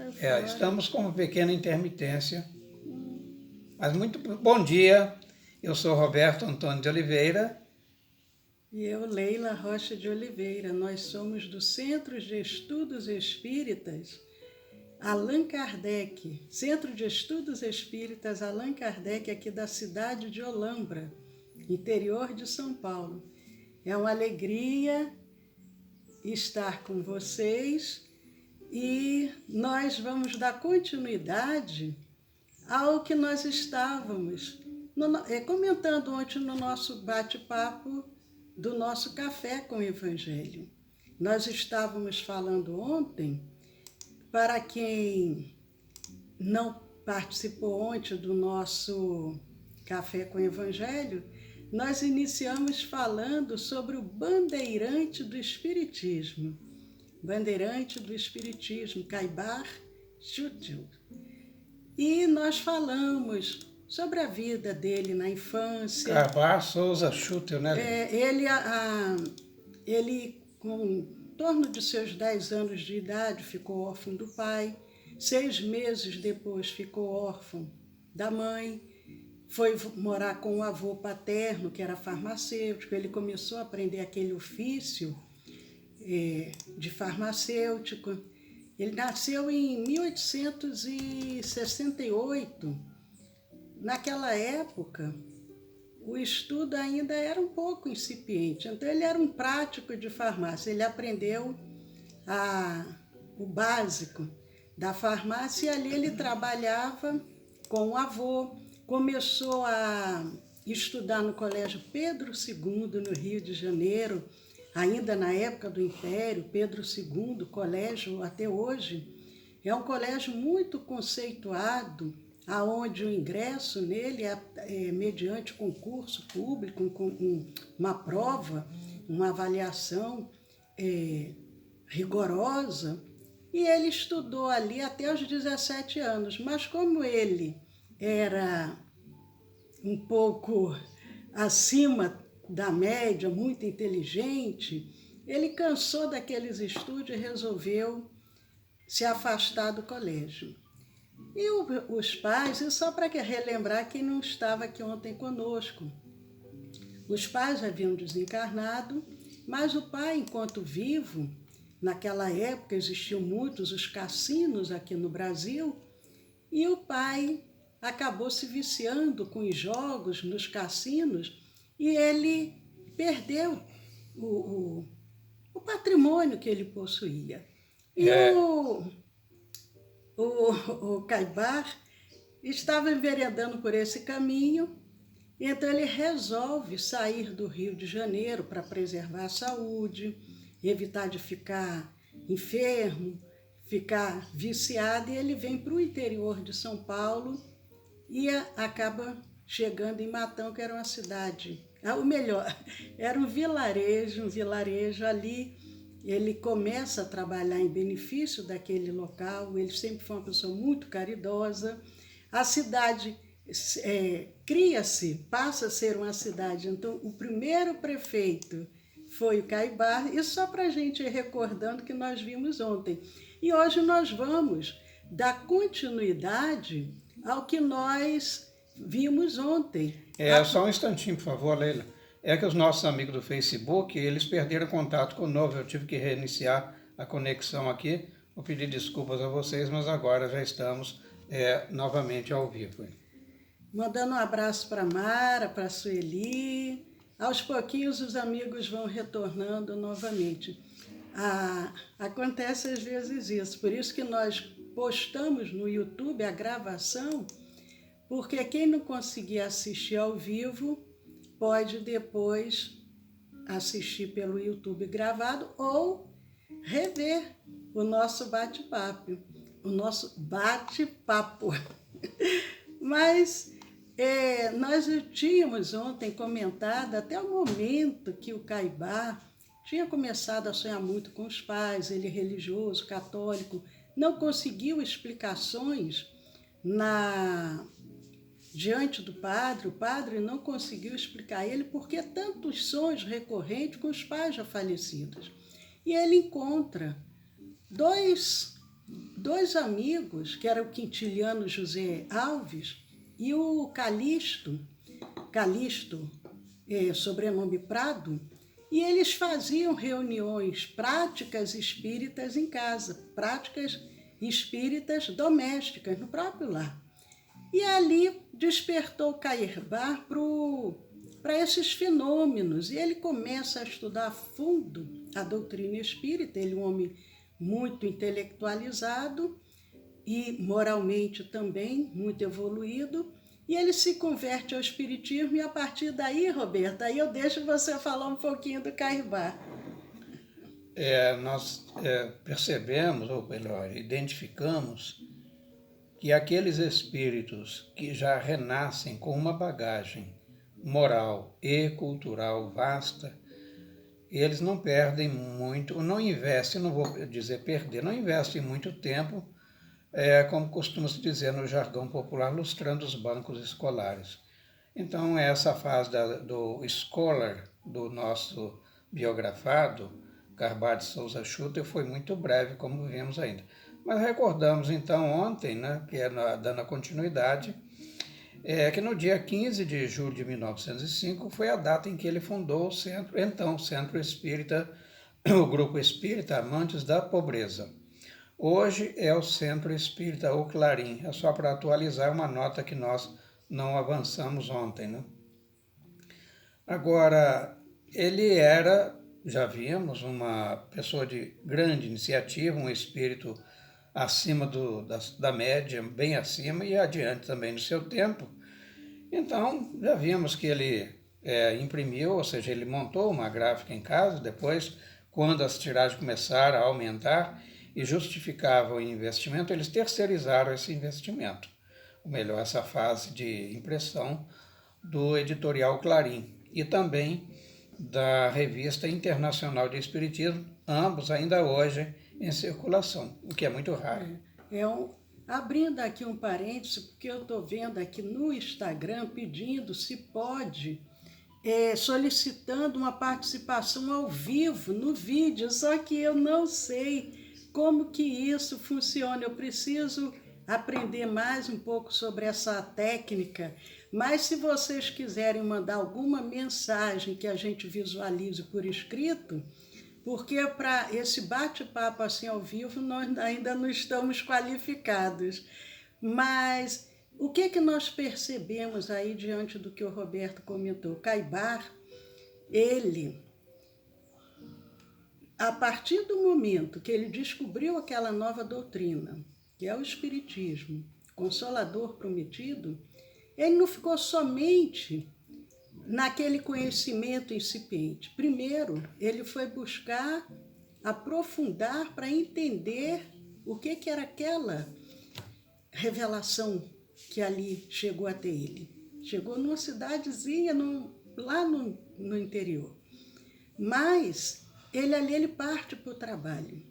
Saiu fora. Estamos com uma pequena intermitência. Mas muito bom dia. Eu sou Roberto Antônio de Oliveira. E eu, Leila Rocha de Oliveira. Nós somos do Centro de Estudos Espíritas Allan Kardec. Centro de Estudos Espíritas Allan Kardec, aqui da cidade de Olambra, interior de São Paulo. É uma alegria estar com vocês e nós vamos dar continuidade ao que nós estávamos comentando ontem no nosso bate-papo do nosso Café com o Evangelho. Nós estávamos falando ontem, para quem não participou ontem do nosso Café com o Evangelho, nós iniciamos falando sobre o bandeirante do Espiritismo. Bandeirante do Espiritismo, Caibar Schutel. E nós falamos sobre a vida dele na infância. Caibar Souza Schutel, né? Ele, com em torno de seus 10 anos de idade, ficou órfão do pai. 6 meses depois ficou órfão da mãe. Foi morar com o avô paterno, que era farmacêutico. Ele começou a aprender aquele ofício de farmacêutico. Ele nasceu em 1868. Naquela época, o estudo ainda era um pouco incipiente. Então, ele era um prático de farmácia. Ele aprendeu o básico da farmácia e ali ele trabalhava com o avô. Começou a estudar no Colégio Pedro II, no Rio de Janeiro, ainda na época do Império. Pedro II, colégio até hoje, é um colégio muito conceituado, aonde o ingresso nele é mediante concurso público, com uma prova, uma avaliação rigorosa, e ele estudou ali até os 17 anos, mas como ele era um pouco acima da média, muito inteligente, ele cansou daqueles estudos e resolveu se afastar do colégio. E os pais, e só para relembrar quem não estava aqui ontem conosco, os pais haviam desencarnado, mas o pai, enquanto vivo, naquela época existiam muitos os cassinos aqui no Brasil, e o pai acabou se viciando com os jogos nos cassinos e ele perdeu o patrimônio que ele possuía. E o Caibar estava enveredando por esse caminho, então ele resolve sair do Rio de Janeiro para preservar a saúde, evitar de ficar enfermo, ficar viciado, e ele vem para o interior de São Paulo e acaba chegando em Matão, que era uma cidade, ou melhor, era um vilarejo ali. Ele começa a trabalhar em benefício daquele local, ele sempre foi uma pessoa muito caridosa. A cidade cria-se, passa a ser uma cidade. Então, o primeiro prefeito foi o Caibar, e só para a gente ir recordando que nós vimos ontem. E hoje nós vamos dar continuidade ao que nós vimos ontem. Só um instantinho, por favor, Leila. É que os nossos amigos do Facebook, eles perderam contato conosco. Eu tive que reiniciar a conexão aqui. Vou pedir desculpas a vocês, mas agora já estamos novamente ao vivo. Mandando um abraço para a Mara, para a Sueli. Aos pouquinhos os amigos vão retornando novamente. Acontece às vezes isso, por isso que nós postamos no YouTube a gravação, porque quem não conseguir assistir ao vivo pode depois assistir pelo YouTube gravado ou rever o nosso bate-papo. Mas nós tínhamos ontem comentado até o momento que o Caibar tinha começado a sonhar muito com os pais, ele é religioso, católico, não conseguiu explicações diante do padre. O padre não conseguiu explicar a ele por que tantos sonhos recorrentes com os pais já falecidos. E ele encontra 2 dois amigos, que era o quintiliano José Alves e o Calixto, sobrenome Prado, e eles faziam reuniões práticas espíritas em casa, práticas espíritas domésticas, no próprio lar. E ali despertou Cairbar para esses fenômenos, e ele começa a estudar a fundo a doutrina espírita. Ele é um homem muito intelectualizado e moralmente também muito evoluído, e ele se converte ao espiritismo, e a partir daí, Roberta, aí eu deixo você falar um pouquinho do Cairbar. Nós percebemos, ou melhor, identificamos que aqueles espíritos que já renascem com uma bagagem moral e cultural vasta, eles não perdem muito, não investem, não vou dizer perder, não investem muito tempo, como costuma se dizer no jargão popular, lustrando os bancos escolares. Então, essa fase do scholar, do nosso biografado, Cairbar de Souza Schutter, foi muito breve, como vimos ainda. Mas recordamos então ontem, né, que dando a continuidade, que no dia 15 de julho de 1905 foi a data em que ele fundou o Centro Espírita, o Grupo Espírita Amantes da Pobreza. Hoje é o Centro Espírita O Clarim, é só para atualizar uma nota que nós não avançamos ontem, né? Agora, ele era, já vimos, uma pessoa de grande iniciativa, um espírito acima da média, bem acima e adiante também no seu tempo. Então, já vimos que ele imprimiu, ou seja, ele montou uma gráfica em casa, depois, quando as tiragens começaram a aumentar e justificavam o investimento, eles terceirizaram esse investimento. Ou melhor, essa fase de impressão do editorial Clarim e também da Revista Internacional de Espiritismo, ambos ainda hoje em circulação, o que é muito raro. Abrindo aqui um parêntese, porque eu estou vendo aqui no Instagram pedindo se pode, solicitando uma participação ao vivo no vídeo, só que eu não sei como que isso funciona. Eu preciso aprender mais um pouco sobre essa técnica, mas se vocês quiserem mandar alguma mensagem que a gente visualize por escrito, porque para esse bate-papo assim ao vivo nós ainda não estamos qualificados. Mas o que nós percebemos aí diante do que o Roberto comentou? Cairbar, ele, a partir do momento que ele descobriu aquela nova doutrina, que é o Espiritismo, Consolador Prometido, ele não ficou somente naquele conhecimento incipiente. Primeiro, ele foi buscar aprofundar para entender o que era aquela revelação que ali chegou até ele. Chegou numa cidadezinha lá no interior. Mas ele parte para o trabalho.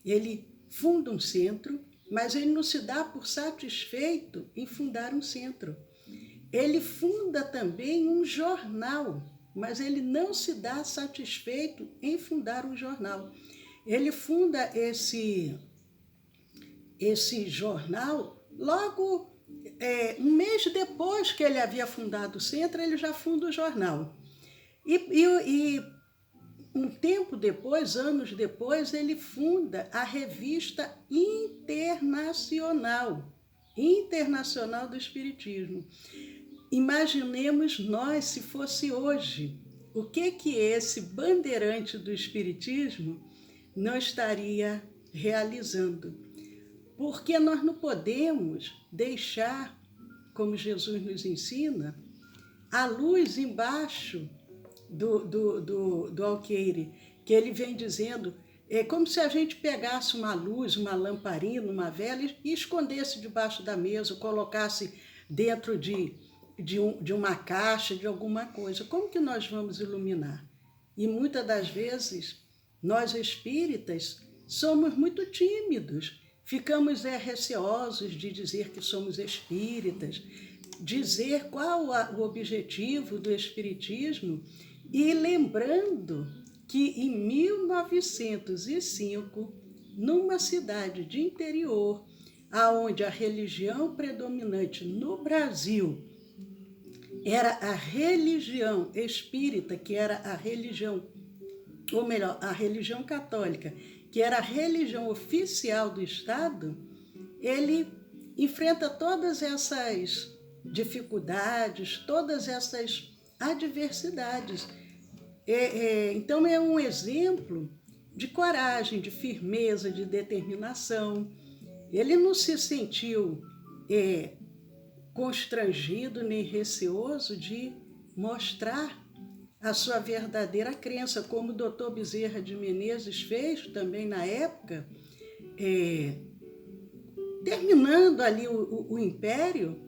Ele funda um centro, mas ele não se dá por satisfeito em fundar um centro. Ele funda também um jornal, mas ele não se dá satisfeito em fundar um jornal. Ele funda esse jornal logo um mês depois que ele havia fundado o centro, ele já funda o jornal. E um tempo depois, anos depois, ele funda a Revista Internacional do Espiritismo. Imaginemos nós se fosse hoje, o que esse bandeirante do Espiritismo não estaria realizando. Porque nós não podemos deixar, como Jesus nos ensina, a luz embaixo do alqueire, que ele vem dizendo, é como se a gente pegasse uma luz, uma lamparina, uma vela e escondesse debaixo da mesa, colocasse dentro de uma caixa, de alguma coisa. Como que nós vamos iluminar? E muitas das vezes, nós espíritas somos muito tímidos, ficamos receosos de dizer que somos espíritas, dizer qual o objetivo do espiritismo, e lembrando que em 1905 numa cidade de interior, aonde a religião predominante no Brasil era a religião espírita, que era a religião, ou melhor, a religião católica, que era a religião oficial do Estado, ele enfrenta todas essas dificuldades, todas essas adversidades. Então é um exemplo de coragem, de firmeza, de determinação. Ele não se sentiu constrangido nem receoso de mostrar a sua verdadeira crença, como o Dr. Bezerra de Menezes fez também na época, terminando ali o Império,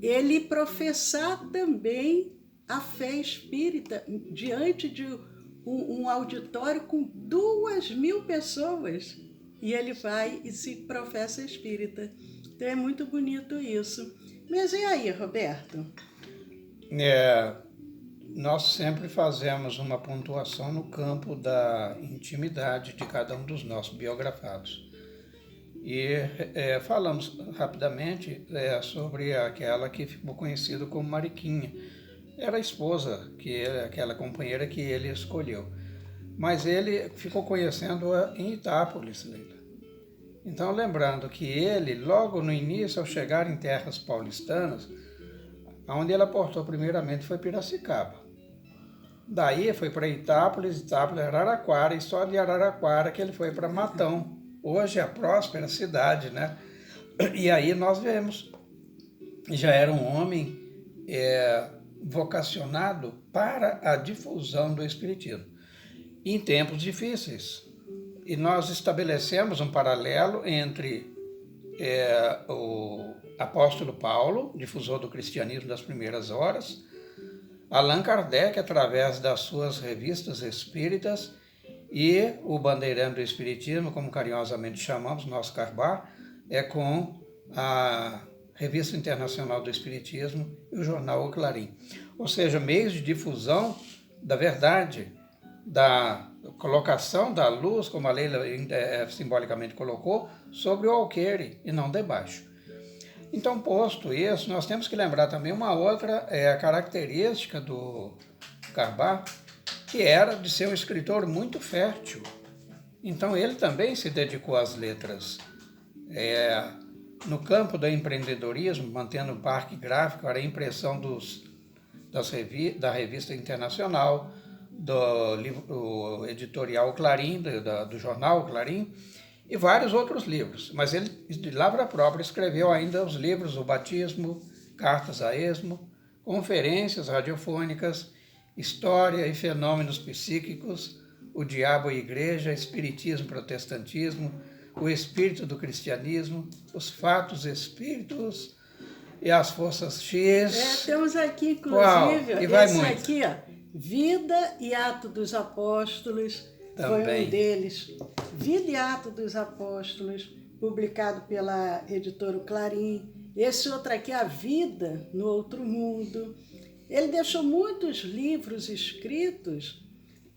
ele professar também a fé espírita diante de um auditório com 2.000 pessoas. E ele vai e se professa espírita. Então é muito bonito isso. Mas e aí, Roberto? Nós sempre fazemos uma pontuação no campo da intimidade de cada um dos nossos biografados. E falamos rapidamente sobre aquela que ficou conhecida como Mariquinha. Era a esposa, aquela companheira que ele escolheu. Mas ele ficou conhecendo-a em Itápolis, Leila. Então, lembrando que ele, logo no início, ao chegar em terras paulistanas, onde ele aportou primeiramente foi Piracicaba. Daí foi para Itápolis, Araraquara, e só de Araraquara que ele foi para Matão, hoje a próspera cidade, né? E aí nós vemos, já era um homem vocacionado para a difusão do Espiritismo, em tempos difíceis. E nós estabelecemos um paralelo entre o apóstolo Paulo, difusor do cristianismo das primeiras horas, Allan Kardec, através das suas revistas espíritas, e o bandeirante do Espiritismo, como carinhosamente chamamos, nosso Carbar, com a Revista Internacional do Espiritismo e o jornal O Clarim. Ou seja, meios de difusão da verdade, da colocação da luz, como a Leila simbolicamente colocou, sobre o alqueire e não debaixo. Então, posto isso, nós temos que lembrar também uma outra característica do Carbar, que era de ser um escritor muito fértil. Então, ele também se dedicou às letras. No campo do empreendedorismo, mantendo o parque gráfico, era a impressão da Revista Internacional, do editorial Clarim, do jornal Clarim, e vários outros livros. Mas ele, de lavra própria, escreveu ainda os livros O Batismo, Cartas a Esmo, Conferências Radiofônicas, História e Fenômenos Psíquicos, O Diabo e Igreja, Espiritismo e Protestantismo, O Espírito do Cristianismo, Os Fatos Espíritos e as Forças X. Temos aqui, inclusive, esse aqui, Vida e Ato dos Apóstolos, também. Foi um deles. Vida e Ato dos Apóstolos, publicado pela editora Clarim. Esse outro aqui, A Vida no Outro Mundo. Ele deixou muitos livros escritos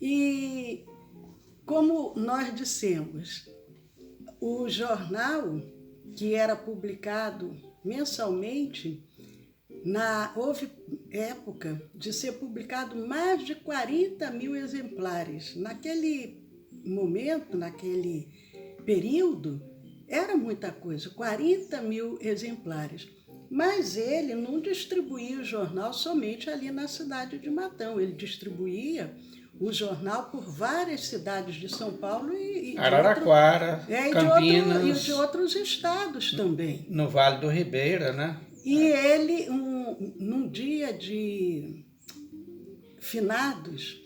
e, como nós dissemos, o jornal, que era publicado mensalmente, houve época de ser publicado mais de 40.000 exemplares. Naquele momento, naquele período, era muita coisa, 40.000 exemplares. Mas ele não distribuía o jornal somente ali na cidade de Matão, ele distribuía o jornal por várias cidades de São Paulo e Araraquara, Campinas, e de outros estados também. No Vale do Ribeira, né? E ele, num dia de finados,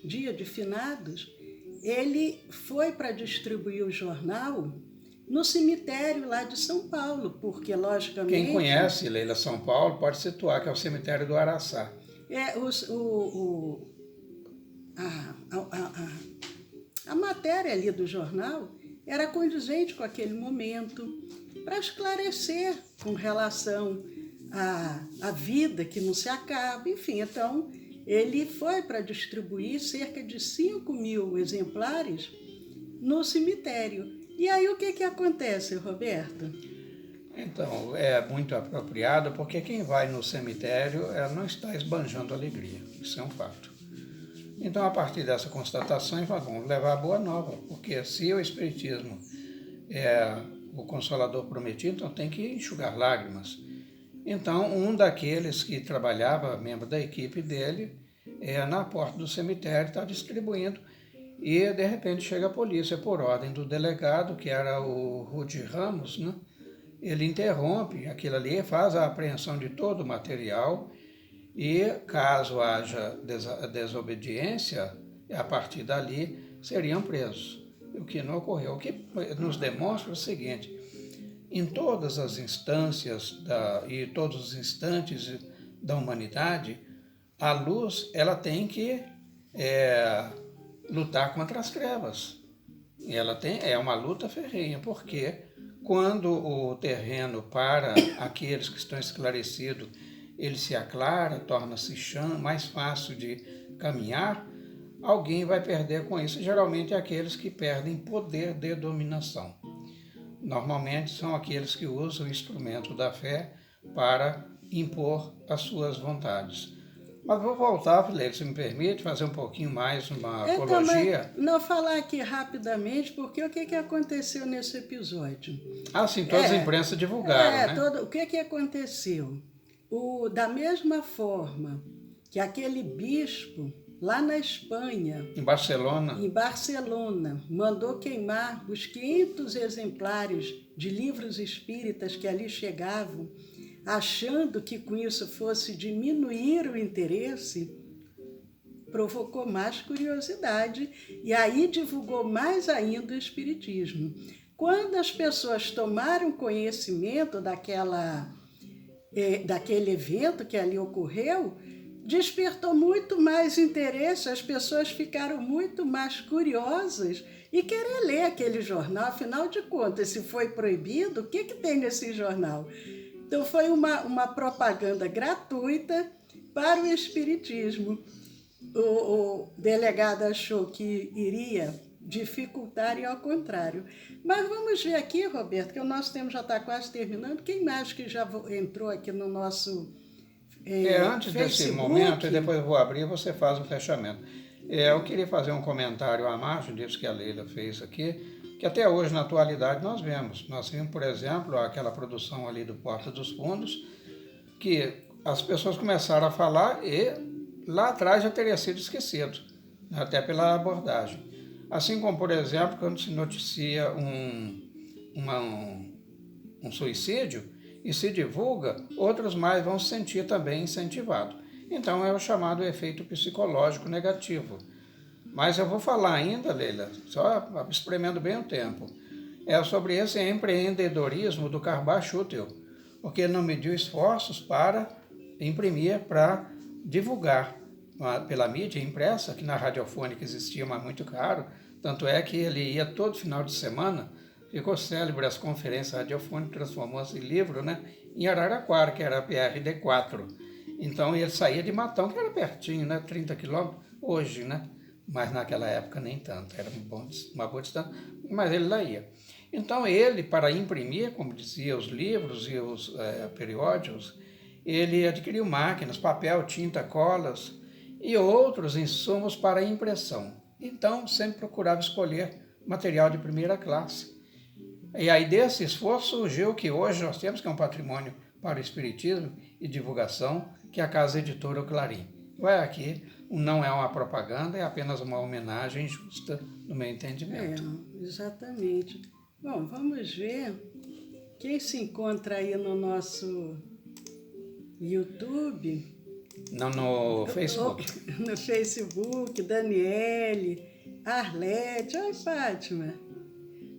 ele foi para distribuir o jornal no cemitério lá de São Paulo, porque, logicamente... Quem conhece, Leila, São Paulo, pode situar que é o cemitério do Araçá. A matéria ali do jornal era condizente com aquele momento, para esclarecer com relação à vida que não se acaba, enfim. Então, ele foi para distribuir cerca de 5.000 exemplares no cemitério. E aí o que acontece, Roberto? Então, é muito apropriado porque quem vai no cemitério não está esbanjando alegria, isso é um fato. Então, a partir dessa constatação, vamos levar a boa nova, porque se o Espiritismo é o Consolador prometido, então tem que enxugar lágrimas. Então, um daqueles que trabalhava, membro da equipe dele, na porta do cemitério, está distribuindo, e de repente chega a polícia por ordem do delegado, que era o Rudy Ramos, né? Ele interrompe aquilo ali, faz a apreensão de todo o material e, caso haja desobediência, a partir dali seriam presos. O que não ocorreu. O que nos demonstra o seguinte: em todas as instâncias e todos os instantes da humanidade, a luz ela tem que lutar contra as trevas. E ela é uma luta ferrenha, porque quando o terreno para aqueles que estão esclarecidos, ele se aclara, torna-se chão, mais fácil de caminhar, alguém vai perder com isso. Geralmente é aqueles que perdem poder de dominação. Normalmente são aqueles que usam o instrumento da fé para impor as suas vontades. Mas vou voltar, Leila, se me permite, fazer um pouquinho mais uma apologia. Não falar aqui rapidamente, porque o que aconteceu nesse episódio? Sim, todas as imprensas divulgaram, né? O que aconteceu? Da mesma forma que aquele bispo, lá na Espanha, em Barcelona, mandou queimar os 500 exemplares de livros espíritas que ali chegavam, achando que com isso fosse diminuir o interesse, provocou mais curiosidade e aí divulgou mais ainda o espiritismo. Quando as pessoas tomaram conhecimento daquele evento que ali ocorreu, despertou muito mais interesse, as pessoas ficaram muito mais curiosas e querer ler aquele jornal. Afinal de contas, se foi proibido, o que tem nesse jornal? Então foi uma propaganda gratuita para o espiritismo. O delegado achou que iria dificultar e ao contrário. Mas vamos ver aqui, Roberto, que o nosso tempo já está quase terminando. Quem mais que já entrou aqui no nosso antes Facebook? Desse momento, e depois eu vou abrir e você faz o fechamento. Eu queria fazer um comentário à margem disso que a Leila fez aqui, que até hoje, na atualidade, nós vemos. Nós vimos, por exemplo, aquela produção ali do Porta dos Fundos, que as pessoas começaram a falar e lá atrás já teria sido esquecido, até pela abordagem. Assim como, por exemplo, quando se noticia um suicídio e se divulga, outros mais vão se sentir também incentivados. Então é o chamado efeito psicológico negativo. Mas eu vou falar ainda, Leila, só espremendo bem o tempo, sobre esse empreendedorismo do Carbachútil, porque ele não mediu esforços para imprimir, para divulgar pela mídia impressa, que na radiofônica existia, mas muito caro, tanto é que ele ia todo final de semana, ficou célebre as conferências radiofônicas, transformou-se em livro, né, em Araraquara, que era a PRD4. Então ele saía de Matão, que era pertinho, né, 30 quilômetros, hoje, né, mas naquela época nem tanto, era uma boa distância, mas ele lá ia. Então ele, para imprimir, como dizia, os livros e os periódicos, ele adquiriu máquinas, papel, tinta, colas e outros insumos para impressão. Então sempre procurava escolher material de primeira classe. E aí desse esforço surgiu o que hoje nós temos, que é um patrimônio para o espiritismo e divulgação, que é a Casa Editora O Clarim. Vai aqui, não é uma propaganda, é apenas uma homenagem justa, no meu entendimento. Exatamente. Bom, vamos ver quem se encontra aí no nosso YouTube. Não, no Facebook. No Facebook, Daniele, Arlete, oi Fátima.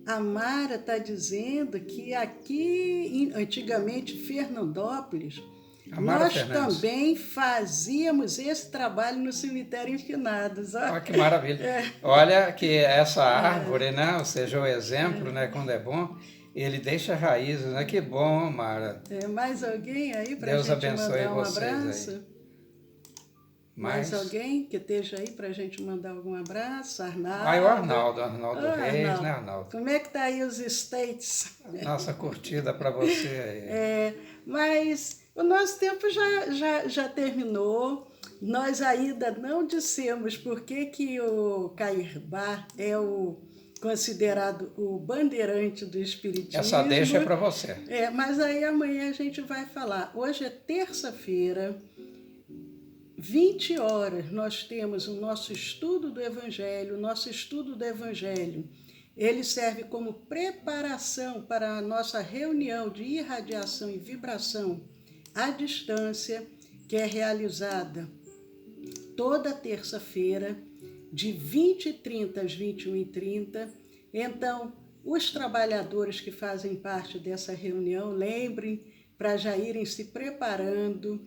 A Mara está dizendo que aqui, antigamente, Fernandópolis, nós também fazíamos esse trabalho no cemitério Finados. Olha que maravilha. Olha que essa árvore, né, ou seja, o exemplo, né, quando é bom, ele deixa raízes, né? Que bom, Mara. Mais alguém aí para Deus gente abençoe mandar um vocês abraço? Aí. Mais alguém que esteja aí para a gente mandar algum abraço? Arnaldo. Aí o Arnaldo Reis, Arnaldo. né, Arnaldo? Como é que tá aí os States? Nossa curtida para você aí. Mas o nosso tempo já terminou. Nós ainda não dissemos por que o Cairbá é considerado o bandeirante do Espiritismo. Essa deixa é para você. Mas aí amanhã a gente vai falar. Hoje é terça-feira, 20 horas, nós temos o nosso estudo do Evangelho. O nosso estudo do Evangelho, ele serve como preparação para a nossa reunião de irradiação e vibração à distância, que é realizada toda terça-feira, de 20h30 às 21h30. Então, os trabalhadores que fazem parte dessa reunião, lembrem para já irem se preparando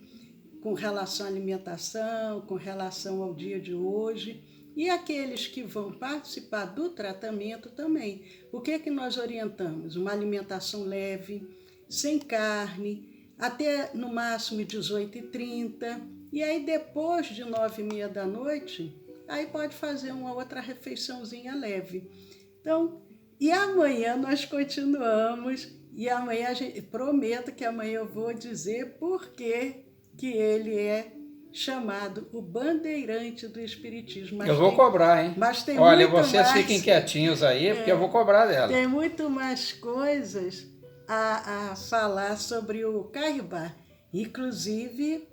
com relação à alimentação, com relação ao dia de hoje. E aqueles que vão participar do tratamento também. O que é que nós orientamos? Uma alimentação leve, sem carne, até no máximo 18h30. E aí depois de 9h30 da noite, aí pode fazer uma outra refeiçãozinha leve. Então, e amanhã nós continuamos. E amanhã prometo que amanhã eu vou dizer por que ele é chamado o bandeirante do Espiritismo. Mas eu vou cobrar, hein? Mas tem Olha, muito vocês mais, fiquem quietinhos aí, porque eu vou cobrar dela. Tem muito mais coisas a falar sobre o Cairbá. Inclusive,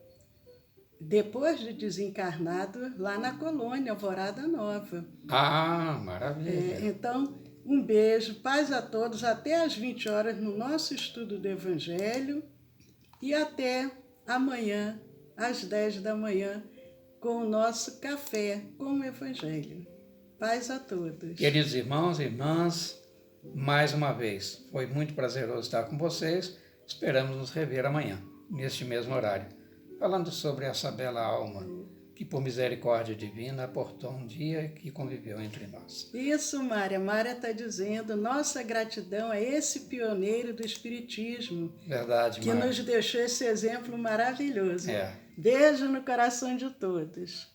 depois de desencarnado, lá na colônia Alvorada Nova. Ah, maravilha. Então, um beijo, paz a todos, até às 20 horas no nosso estudo do Evangelho e até amanhã, às 10 da manhã, com o nosso café com o Evangelho. Paz a todos. Queridos irmãos e irmãs, mais uma vez, foi muito prazeroso estar com vocês. Esperamos nos rever amanhã, neste mesmo horário, falando sobre essa bela alma que, por misericórdia divina, aportou um dia que conviveu entre nós. Isso, Mária. Mária está dizendo, nossa gratidão a esse pioneiro do Espiritismo. Verdade, que Mária. nos deixou esse exemplo maravilhoso. É. Beijo no coração de todos.